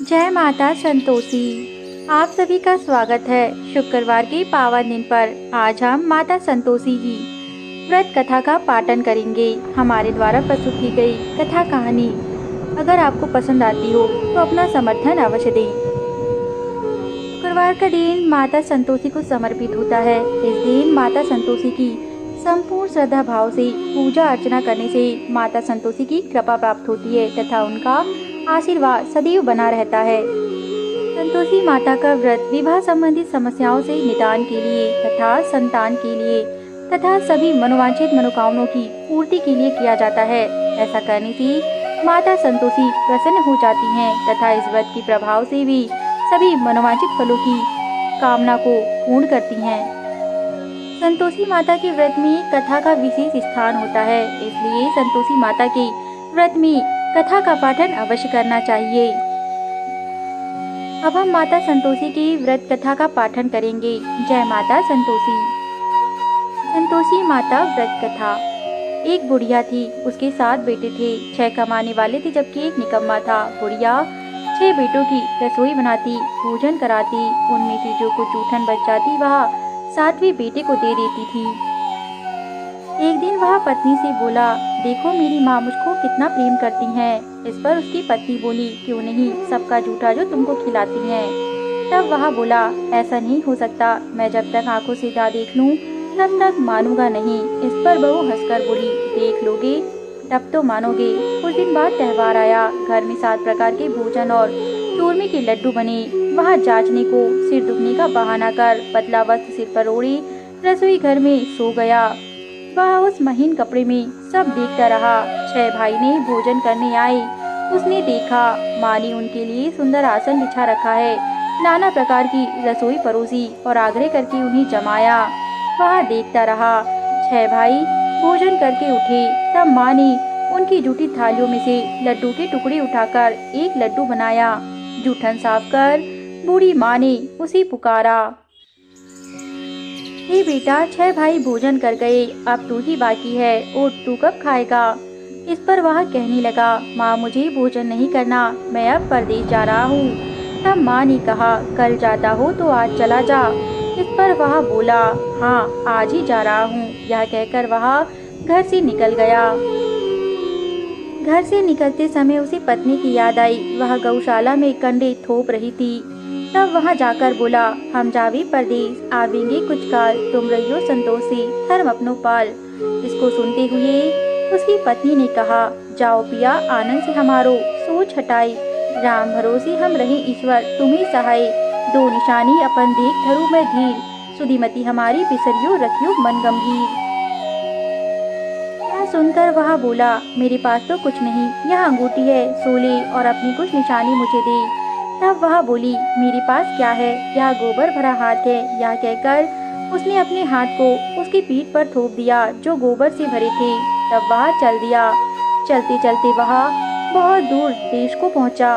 जय माता संतोषी। आप सभी का स्वागत है शुक्रवार के पावन दिन पर। आज हम माता संतोषी की व्रत कथा का पाठन करेंगे। हमारे द्वारा प्रस्तुत की गई कथा कहानी अगर आपको पसंद आती हो तो अपना समर्थन अवश्य दें। शुक्रवार का दिन माता संतोषी को समर्पित होता है। इस दिन माता संतोषी की संपूर्ण श्रद्धा भाव से पूजा अर्चना करने से माता संतोषी की कृपा प्राप्त होती है तथा उनका आशीर्वाद सदैव बना रहता है। संतोषी माता का व्रत विवाह संबंधित समस्याओं से निदान के लिए तथा संतान के लिए तथा सभी मनोवांछित मनोकामनाओं की पूर्ति के लिए किया जाता है। ऐसा करने से माता संतोषी प्रसन्न हो जाती हैं तथा इस व्रत के प्रभाव से भी सभी मनोवांछित फलों की कामना को पूर्ण करती हैं। संतोषी माता के व्रत में कथा का विशेष स्थान होता है, इसलिए संतोषी माता के व्रत में कथा का पाठन अवश्य करना चाहिए। अब हम माता संतोषी की व्रत कथा का पाठन करेंगे। जय माता संतोषी। संतोषी माता व्रत कथा। एक बुढ़िया थी, उसके 7 बेटे थे। 6 कमाने वाले थे जबकि एक निकम्मा था। बुढ़िया 6 बेटों की रसोई बनाती, भोजन कराती, उनमें से जो कुछ जूठन बच जाती वह 7वें बेटे को दे देती थी। एक दिन वह पत्नी से बोला, देखो मेरी माँ मुझको कितना प्रेम करती हैं। इस पर उसकी पत्नी बोली, क्यों नहीं, सबका जूठा जो तुमको खिलाती हैं। तब वह बोला, ऐसा नहीं हो सकता, मैं जब तक आंखों से ना देख लूं तब तक मानूंगा नहीं। इस पर बहू हंसकर बोली, देख लोगे तब तो मानोगे। कुछ दिन बाद त्योहार आया। घर में 7 प्रकार के भोजन और चूरमे के लड्डू बने। वह जांचने को सिर दुखने का बहाना कर पतला वस्त्र सिर पर ओढ़े रसोई घर में सो गया। वह उस महीन कपड़े में सब देखता रहा। 6 भाई ने भोजन करने आए। उसने देखा माँ ने उनके लिए सुंदर आसन बिछा रखा है, नाना प्रकार की रसोई परोसी और आग्रह करके उन्हें जमाया। वह देखता रहा। 6 भाई भोजन करके उठे, तब माँ ने उनकी जूठी थालियों में से लड्डू के टुकड़े उठाकर एक लड्डू बनाया। जूठन साफ कर बूढ़ी माँ ने उसे पुकारा, हे बेटा, 6 भाई भोजन कर गए, अब तू ही बाकी है, उठ, तू कब खाएगा। इस पर वह कहने लगा, माँ मुझे भोजन नहीं करना, मैं अब परदेश जा रहा हूँ। तब माँ ने कहा, कल जाता हो तो आज चला जा। इस पर वह बोला, हाँ आज ही जा रहा हूँ। यह कहकर वह घर से निकल गया। घर से निकलते समय उसे पत्नी की याद आई। वह गौशाला में कंडे थोप रही थी। तब वहां जाकर बोला, हम जावे परदेस, आवेंगे कुछ काल, तुम रहियो संतोषी, धर्म अपनो पाल। इसको सुनते हुए उसकी पत्नी ने कहा, जाओ पिया, आनंद से हमारो सोच हटाई, राम भरोसे हम रहे, ईश्वर तुम्हें सहाय। 2 निशानी अपन देख धरू मैं धीर, सुधीमती हमारी बिसरियो रखियो मन गंभीर। यह सुनकर वह बोला, मेरे पास तो कुछ नहीं, यह अंगूठी है, सोले और अपनी कुछ निशानी मुझे दे। तब वह बोली, मेरे पास क्या है, यह गोबर भरा हाथ है। यह कहकर उसने अपने हाथ को उसकी पीठ पर थोप दिया जो गोबर से भरे थे। तब वह चल दिया। चलते चलते वह बहुत दूर देश को पहुंचा।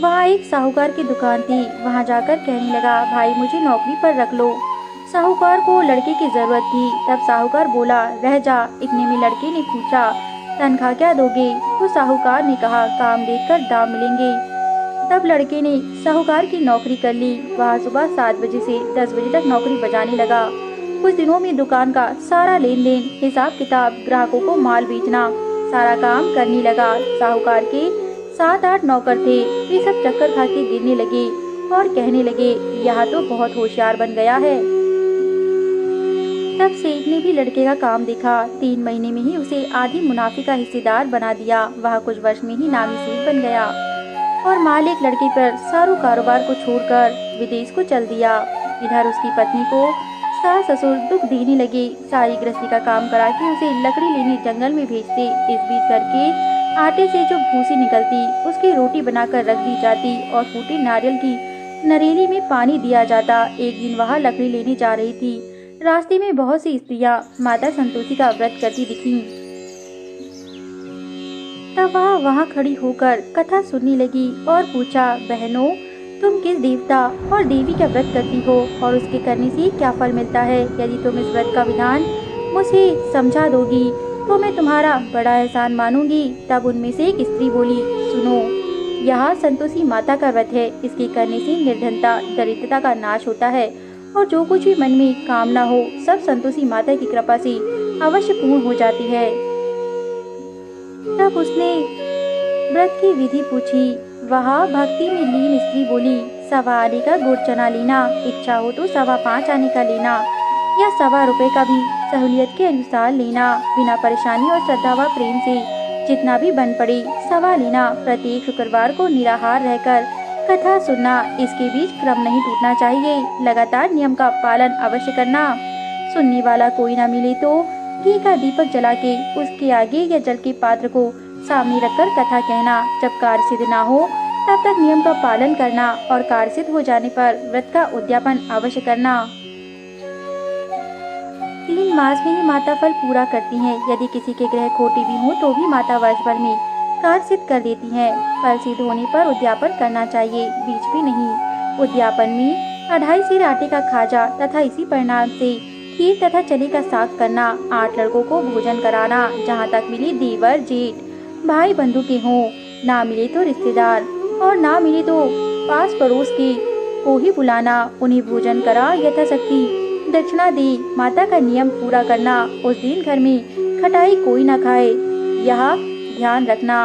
वहाँ एक साहूकार की दुकान थी। वहाँ जाकर कहने लगा, भाई मुझे नौकरी पर रख लो। साहूकार को लड़के की जरूरत थी। तब साहूकार बोला, रह जा। इतने में लड़के ने पूछा, तनख्वाह क्या दोगे। तो साहूकार ने कहा, काम देखकर दाम मिलेंगे। तब लड़के ने साहूकार की नौकरी कर ली। वह सुबह 7 बजे से 10 बजे तक नौकरी बजाने लगा। कुछ दिनों में दुकान का सारा लेन देन, हिसाब किताब, ग्राहकों को माल बेचना, सारा काम करने लगा। साहूकार के 7-8 नौकर थे। वे सब चक्कर खा के गिरने लगे और कहने लगे, यह तो बहुत होशियार बन गया है। तब सेठ ने भी लड़के का काम देखा। 3 महीने में ही उसे आधी मुनाफे का हिस्सेदार बना दिया। वह कुछ वर्ष में ही नामी सेठ बन गया और मालिक लड़के पर सारू कारोबार को छोड़कर विदेश को चल दिया। इधर उसकी पत्नी को सास ससुर दुख देने लगे। सारी गृहस्थी का काम करा के उसे लकड़ी लेने जंगल में भेजते। इस बीच घर के आटे से जो भूसी निकलती उसकी रोटी बनाकर रख दी जाती और फूटे नारियल की नरेली में पानी दिया जाता। एक दिन वह लकड़ी लेने जा रही थी। रास्ते में बहुत सी स्त्रियां माता संतोषी का व्रत करती दिखीं। तब वह वहां खड़ी होकर कथा सुनने लगी और पूछा, बहनों तुम किस देवता और देवी का व्रत करती हो और उसके करने से क्या फल मिलता है। यदि तुम इस व्रत का विधान मुझे समझा दोगी तो मैं तुम्हारा बड़ा एहसान मानूंगी। तब उनमें से एक स्त्री बोली, सुनो, यह संतोषी माता का व्रत है। इसके करने से निर्धनता, दरिद्रता का नाश होता है और जो कुछ भी मन में कामना हो सब संतोषी माता की कृपा से अवश्य पूर्ण हो जाती है। तब उसने व्रत की विधि पूछी। वह भक्ति में लीन स्त्री बोली, 1.25 आने का गुड़ चना लेना, इच्छा हो तो 5.25 आने का लेना या 1.25 रुपए का भी सहूलियत के अनुसार लेना। बिना परेशानी और श्रद्धा व प्रेम से जितना भी बन पड़े सवा लेना। प्रत्येक शुक्रवार को निराहार रहकर कथा सुनना। इसके बीच क्रम नहीं टूटना चाहिए। लगातार नियम का पालन अवश्य करना। सुनने वाला कोई न मिले तो घी का दीपक जला के उसके आगे या जल के पात्र को सामने रखकर कथा कहना। जब कार्य सिद्ध ना हो तब तक नियम का पालन करना और कार्य सिद्ध हो जाने पर व्रत का उद्यापन अवश्य करना। 3 मास में ही माता फल पूरा करती हैं। यदि किसी के ग्रह खोटे भी हों तो भी माता वर्ष भर में कार्य सिद्ध कर देती हैं। फल सिद्ध होने पर उद्यापन करना चाहिए, बीच भी नहीं। उद्यापन में 2.5 सेर आटे का खाजा तथा इसी परिणाम से खीर तथा चने का साग करना। 8 लड़कों को भोजन कराना। जहाँ तक मिले देवर जेठ भाई बंधु के हों, ना मिले तो रिश्तेदार और ना मिले तो पास पड़ोस के को ही बुलाना। उन्हें भोजन करा यथाशक्ति दक्षिणा दे। माता का नियम पूरा करना। उस दिन घर में खटाई कोई न खाए, यह ध्यान रखना।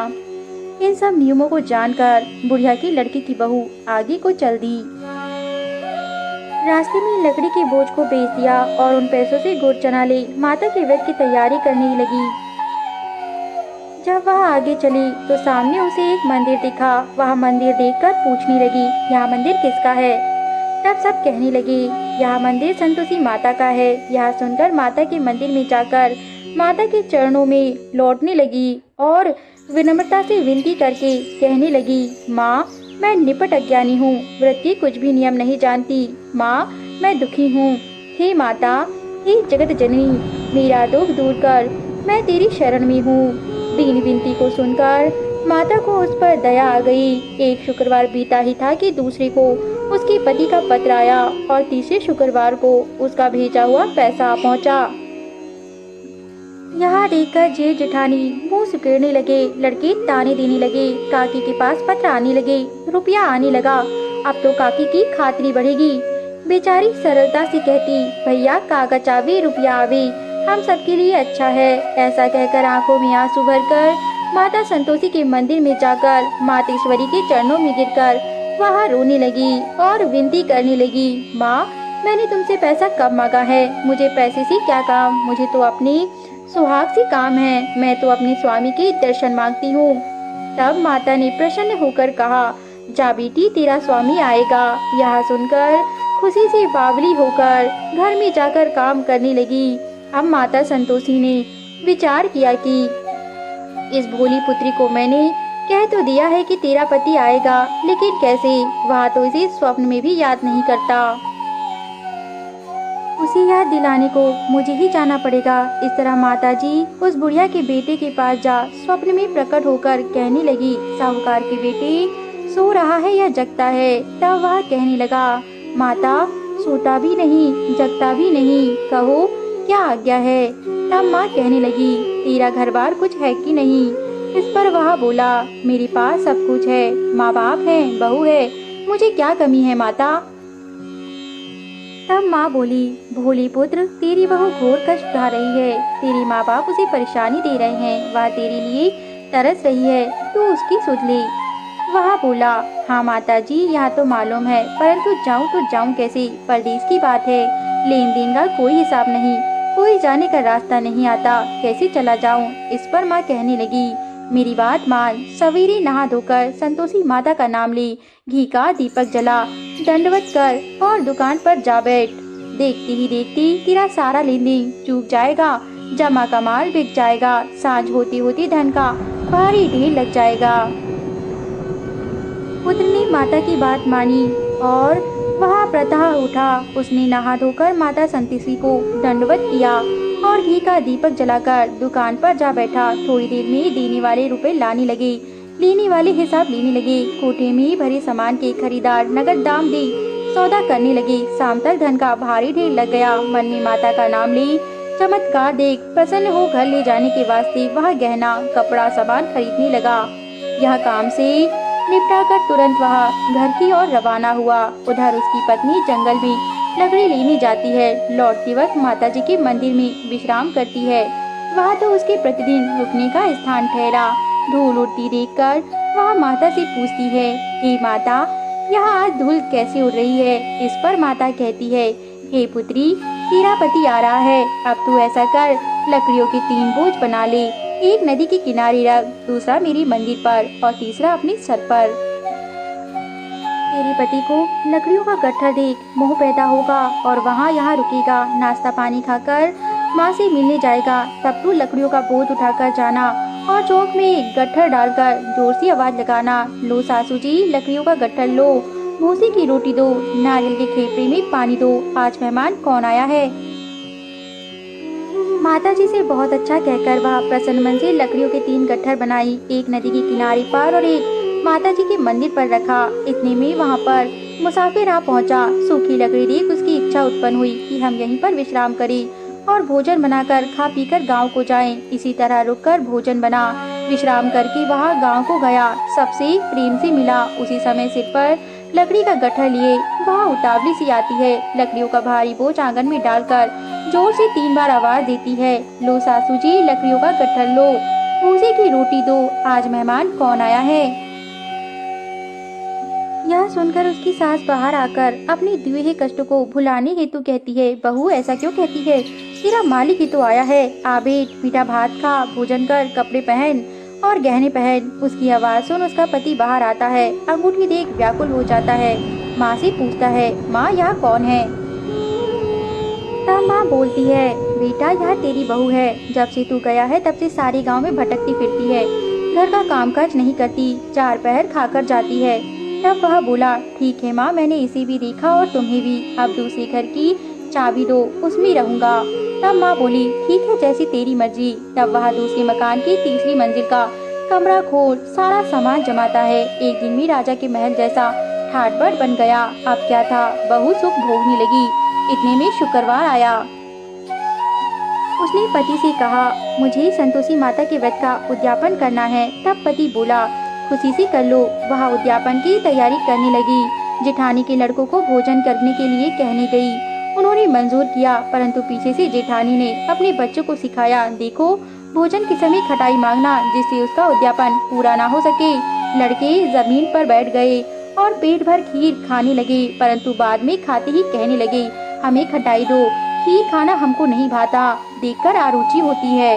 इन सब नियमों को जानकर बुढ़िया की लड़की की बहू आगे को चल दी। रास्ते में लकड़ी के बोझ को बेच दिया और उन पैसों से गुड़ चना ले माता के व्रत की तैयारी करने लगी। जब वह आगे चली तो सामने उसे एक मंदिर दिखा। वह मंदिर देखकर पूछने लगी, यह मंदिर किसका है? तब सब कहने लगे, यह मंदिर संतोषी माता का है। यह सुनकर माता के मंदिर में जाकर माता के चरणों में लौटने लगी और विनम्रता से विनती करके कहने लगी, माँ मैं निपट अज्ञानी हूँ, व्रत के कुछ भी नियम नहीं जानती। माँ मैं दुखी हूँ। हे माता, हे जगत जननी, मेरा दुख दूर कर, मैं तेरी शरण में हूँ। दीन विनती को सुनकर माता को उस पर दया आ गई। एक शुक्रवार बीता ही था कि दूसरे को उसके पति का पत्र आया और तीसरे शुक्रवार को उसका भेजा हुआ पैसा पहुंचा। यहाँ देखकर जेठ जेठानी मुंह सुकेड़ने लगे। लड़के ताने देने लगे। काकी के पास पत्र आने लगे, रुपया आने लगा। अब तो काकी की खातिरी बढ़ेगी। बेचारी सरलता से कहती, भैया कागज आवे रुपया आवे, हम सबके लिए अच्छा है। ऐसा कहकर आंखों में आंसू भरकर माता संतोषी के मंदिर में जाकर मातेश्वरी के चरणों में गिरकर वह रोने लगी और विनती करने लगी, माँ मैंने तुमसे पैसा कब मांगा है? मुझे पैसे से क्या काम? मुझे तो अपने सुहाग से काम है। मैं तो अपने स्वामी के दर्शन मांगती हूँ। तब माता ने प्रसन्न होकर कहा, जा बेटी तेरा स्वामी आएगा। यह सुनकर खुशी से बावली होकर घर में जाकर काम करने लगी। अब माता संतोषी ने विचार किया कि इस भोली पुत्री को मैंने कह तो दिया है कि तेरा पति आएगा, लेकिन कैसे? वह तो इसे स्वप्न में भी याद नहीं करता। उसे याद दिलाने को मुझे ही जाना पड़ेगा। इस तरह माताजी उस बुढ़िया के बेटे के पास जा स्वप्न में प्रकट होकर कहने लगी, साहूकार के बेटे सो रहा है या जगता है? तब वह कहने लगा, माता सोता भी नहीं जगता भी नहीं, कहो क्या आज्ञा है? तब माँ कहने लगी, तेरा घर बार कुछ है कि नहीं? इस पर वह बोला, मेरे पास सब कुछ है, माँ बाप है, बहू है, मुझे क्या कमी है माता? तब माँ बोली, भोले पुत्र तेरी बहू घोर कष्ट उठा रही है। तेरे माँ बाप उसे परेशानी दे रहे हैं। वह तेरे लिए तरस रही है, तू उसकी सुध ले। वह बोला, हाँ माता जी यह तो मालूम है, परंतु जाऊँ तो जाऊँ कैसे? परदेश की बात है, लेन देन का कोई हिसाब नहीं, कोई जाने का रास्ता नहीं आता, कैसे चला जाऊँ? इस पर माँ कहने लगी, मेरी बात मान, सवेरे नहा धोकर संतोषी माता का नाम ले, घी का दीपक जला, दंडवत कर और दुकान पर जा बैठ। देखती ही देखती तेरा सारा लेन देन चूक जाएगा, जमा का माल बिक जाएगा, सांझ होती होती धन का भारी ढेर लग जाएगा। पुत्र ने माता की बात मानी और वह प्रतः उठा। उसने नहा धोकर माता संतोषी को दंडवत किया और घी का दीपक जलाकर दुकान पर जा बैठा। थोड़ी देर में देने वाले रुपए लाने लगे, लेने वाले हिसाब लेने लगे। कोठे में भरे सामान के खरीदार नगद दाम दे सौदा करने लगे। शाम तक धन का भारी ढेर लग गया। मन में माता का नाम ले चमत्कार देख प्रसन्न हो घर ले जाने के वास्ते वह गहना कपड़ा सामान खरीदने लगा। यह काम से निपटा कर तुरंत वह घर की ओर रवाना हुआ। उधर उसकी पत्नी जंगल में लकड़ी लेने जाती है। लौटते वक्त माताजी के मंदिर में विश्राम करती है। वह तो उसके प्रतिदिन रुकने का स्थान ठहरा। धूल उड़ती देखकर वह माता से पूछती है, हे माता, यहाँ आज धूल कैसे उड़ रही है? इस पर माता कहती है, हे पुत्री, तेरा पति आ रहा है। अब तू ऐसा कर, लकड़ियों के 3 बोझ बना ले। एक नदी के किनारे रख, दूसरा मेरे मंदिर पर और तीसरा अपनी छत पर। तेरे पति को लकड़ियों का गट्ठर देख मोह पैदा होगा और वहाँ यहाँ रुकेगा। नाश्ता पानी खाकर माँ से मिलने जाएगा। तब तू लकड़ियों का बोझ उठाकर जाना और चौक में एक गट्ठर डालकर जोर से आवाज लगाना, लो सासू जी, लकड़ियों का गट्ठर लो, भूसी की रोटी दो, नारियल के खेपड़े में पानी दो, आज मेहमान कौन आया है। माताजी से बहुत अच्छा कहकर वह प्रसन्न मन से लकड़ियों के 3 गट्ठर बनाई। एक नदी के किनारे पर और एक माताजी के मंदिर पर रखा। इतने में वहाँ पर मुसाफिर आ पहुँचा। सूखी लकड़ी देख उसकी इच्छा उत्पन्न हुई कि हम यहीं पर विश्राम करें और भोजन बनाकर खा पीकर गांव को जाएं। इसी तरह रुककर भोजन बना, विश्राम करके वह गांव को गया। सबसे प्रेम से मिला। उसी समय सिर पर लकड़ी का गट्ठर लिए वह उतावली सी आती है। लकड़ियों का भारी बोझ आंगन में डालकर जोर से 3 बार आवाज देती है, लो सासू जी, लकड़ियों का गट्ठर लो, भूसे की रोटी दो, आज मेहमान कौन आया है। यह सुनकर उसकी सास बाहर आकर अपने दिए हुए कष्ट को भुलाने हेतु कहती है, बहू ऐसा क्यों कहती है? तेरा मालिक ही तो आया है। आ बेट, मीठा भात खा, भोजन कर, कपड़े पहन और गहने पहन। उसकी आवाज सुन उसका पति बाहर आता है। अंगूठी देख व्याकुल हो जाता है। माँ से पूछता है, माँ यहाँ कौन है? तब माँ बोलती है, बेटा यह तेरी बहू है। जब से तू गया है तब से सारे गांव में भटकती फिरती है, घर का कामकाज नहीं करती, 4 पहर खाकर जाती है। तब वह बोला, ठीक है माँ, मैंने इसे भी देखा और तुम्हें भी। अब दूसरे घर की चाबी दो, उसमें रहूंगा। तब माँ बोली, ठीक है, जैसी तेरी मर्जी। तब वह दूसरे मकान की तीसरी मंजिल का कमरा खोल सारा सामान जमाता है। एक दिन में राजा के महल जैसा ठाट बाट बन गया। अब क्या था, बहू सुख भोगने लगी। इतने में शुक्रवार आया। उसने पति से कहा, मुझे संतोषी माता के व्रत का उद्यापन करना है। तब पति बोला, खुशी से कर लो। वह उद्यापन की तैयारी करने लगी। जेठानी के लड़कों को भोजन करने के लिए कहने गई। उन्होंने मंजूर किया, परंतु पीछे से जेठानी ने अपने बच्चों को सिखाया, देखो भोजन के समय खटाई मांगना, जिससे उसका उद्यापन पूरा ना हो सके। लड़के जमीन पर बैठ गए और पेट भर खीर खाने लगे, परंतु बाद में खाते ही कहने लगे, हमें खटाई दो, खीर खाना हमको नहीं भाता, देखकर आरुचि होती है।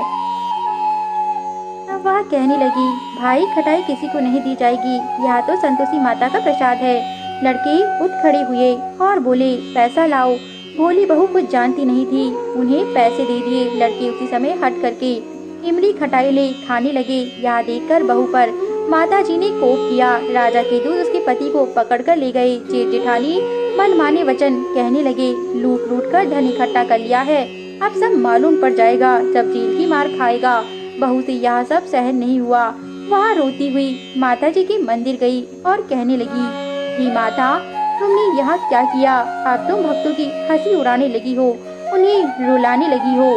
तब वह कहने लगी, भाई खटाई किसी को नहीं दी जाएगी, यह तो संतोषी माता का प्रसाद है। लड़के उठ खड़े हुए और बोले, पैसा लाओ। भोली बहू कुछ जानती नहीं थी, उन्हें पैसे दे दिए। लड़के उसी समय हट करके इमली खटाई ले खाने लगे। यह देखकर बहू पर माताजी ने कोप किया। राजा के दूत उसके पति को पकड़कर ले गए। जेठ जेठानी मनमाने वचन कहने लगे, लूट लूट कर धन इकट्ठा कर लिया है, अब सब मालूम पड़ जाएगा जब जेल की मार खाएगा। बहू से यह सब सहन नहीं हुआ। वहाँ रोती हुई माताजी के मंदिर गई और कहने लगी, हे माता, तुमने यहाँ क्या किया? अब तुम भक्तों की हंसी उड़ाने लगी हो, उन्हें रुलाने लगी हो।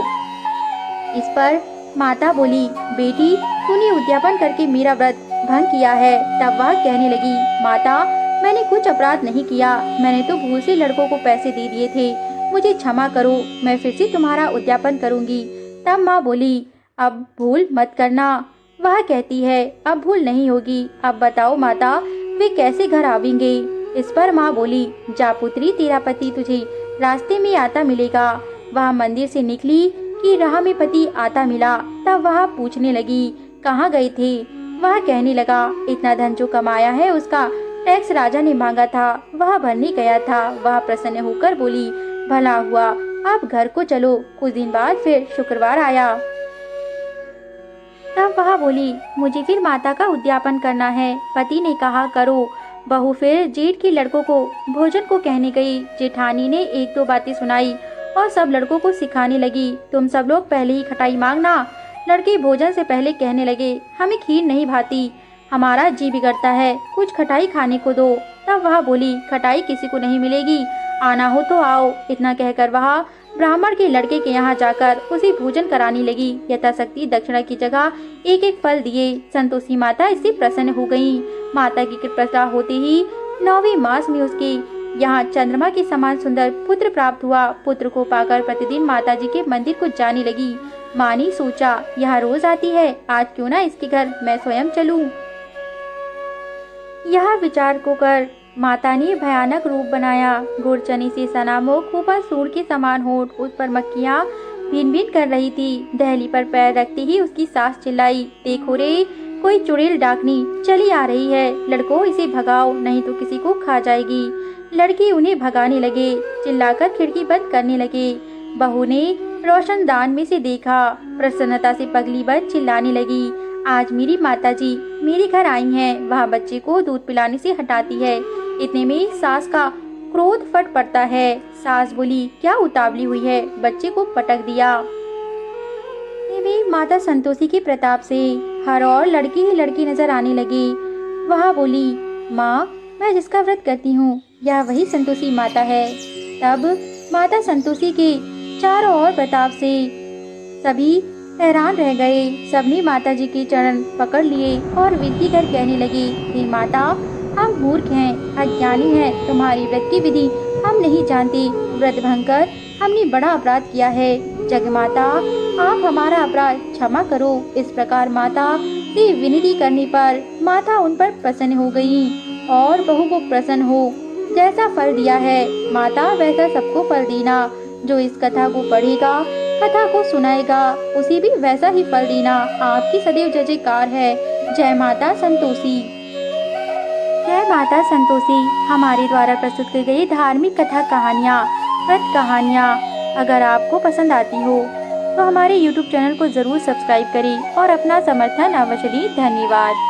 इस पर माता बोली, बेटी, तूने उद्यापन करके मेरा व्रत भंग किया है। तब वह कहने लगी, माता, मैंने कुछ अपराध नहीं किया, मैंने तो भूल से लड़कों को पैसे दे दिए थे, मुझे क्षमा करो, मैं फिर से तुम्हारा उद्यापन करूंगी। तब माँ बोली, अब भूल मत करना। वह कहती है, अब भूल नहीं होगी। अब बताओ माता, वे कैसे घर आवेंगे? इस पर माँ बोली, जा पुत्री, तेरा पति तुझे रास्ते में आता मिलेगा। वह मंदिर से निकली कि राह में पति आता मिला। तब वह पूछने लगी, कहाँ गए थे? वह कहने लगा, इतना धन जो कमाया है उसका टैक्स राजा ने मांगा था, वह भरने गया था। वह प्रसन्न होकर बोली, भला हुआ, अब घर को चलो। कुछ दिन बाद फिर शुक्रवार आया। तब वह बोली, मुझे फिर माता का उद्यापन करना है। पति ने कहा, करो। बहू फिर जेठ के लड़कों को भोजन को कहने गई। जेठानी ने 1-2 बातें सुनाई और सब लड़कों को सिखाने लगी, तुम सब लोग पहले ही खटाई मांगना। लड़के भोजन से पहले कहने लगे, हमें खीर नहीं भाती, हमारा जी बिगड़ता है, कुछ खटाई खाने को दो। तब वह बोली, खटाई किसी को नहीं मिलेगी, आना हो तो आओ। इतना कहकर वह ब्राह्मण के लड़के के यहाँ जाकर उसे भोजन कराने लगी। यथाशक्ति दक्षिणा की जगह एक एक फल दिए। संतोषी माता इससे प्रसन्न हो गयी। माता की कृपा होते ही 9वें मास में उसके यहाँ चंद्रमा के समान सुंदर पुत्र प्राप्त हुआ। पुत्र को पाकर प्रतिदिन माताजी के मंदिर को जाने लगी। माँ ने सोचा, यह रोज आती है, आज क्यों ना इसके घर मैं स्वयं चलूं। यह विचार को कर माता ने भयानक रूप बनाया। गुड़चनी से सना मुख, ऊपर सूर के समान होठ, उस पर मक्खियाँ भिन भिन कर रही थी। दहली पर पैर रखते ही उसकी सास चिल्लाई, देखो रे, कोई चुड़ैल डाकनी चली आ रही है, लड़को इसे भगाओ, नहीं तो किसी को खा जाएगी। लड़के उन्हें भगाने लगे, चिल्लाकर खिड़की बंद करने लगे। बहू ने रोशनदान में से देखा, प्रसन्नता से पगली बन चिल्लाने लगी, आज मेरी माताजी मेरे घर आई हैं। वह बच्चे को दूध पिलाने से हटाती है। इतने में सास का क्रोध फट पड़ता है। सास बोली, क्या उतावली हुई है, बच्चे को पटक दिया। वे माता संतोषी के प्रताप से हर और लड़की ही लड़की नजर आने लगी। वह बोली, माँ, मैं जिसका व्रत करती हूँ यह वही संतोषी माता है। तब माता संतोषी के चारों ओर प्रताप से सभी हैरान रह गए। सबने माताजी के चरण पकड़ लिए और विनती कर कहने लगे, हे माता, हम मूर्ख हैं, अज्ञानी हैं, तुम्हारी व्रत की विधि हम नहीं जानते। व्रत भंग कर हमने बड़ा अपराध किया है। जगमाता, आप हमारा अपराध क्षमा करो। इस प्रकार माता से विनती करने पर माता उन पर प्रसन्न हो गई और बहू को प्रसन्न हो। जैसा फल दिया है माता, वैसा सबको फल देना। जो इस कथा को पढ़ेगा, कथा को सुनाएगा, उसे भी वैसा ही फल देना। आपकी सदैव जय जयकार है। जय माता संतोषी। जय माता संतोषी। हमारे द्वारा प्रस्तुत की गई धार्मिक कथा कहानियाँ, व्रत कहानियाँ अगर आपको पसंद आती हो तो हमारे YouTube चैनल को जरूर सब्सक्राइब करें और अपना समर्थन अवश्य दें। धन्यवाद।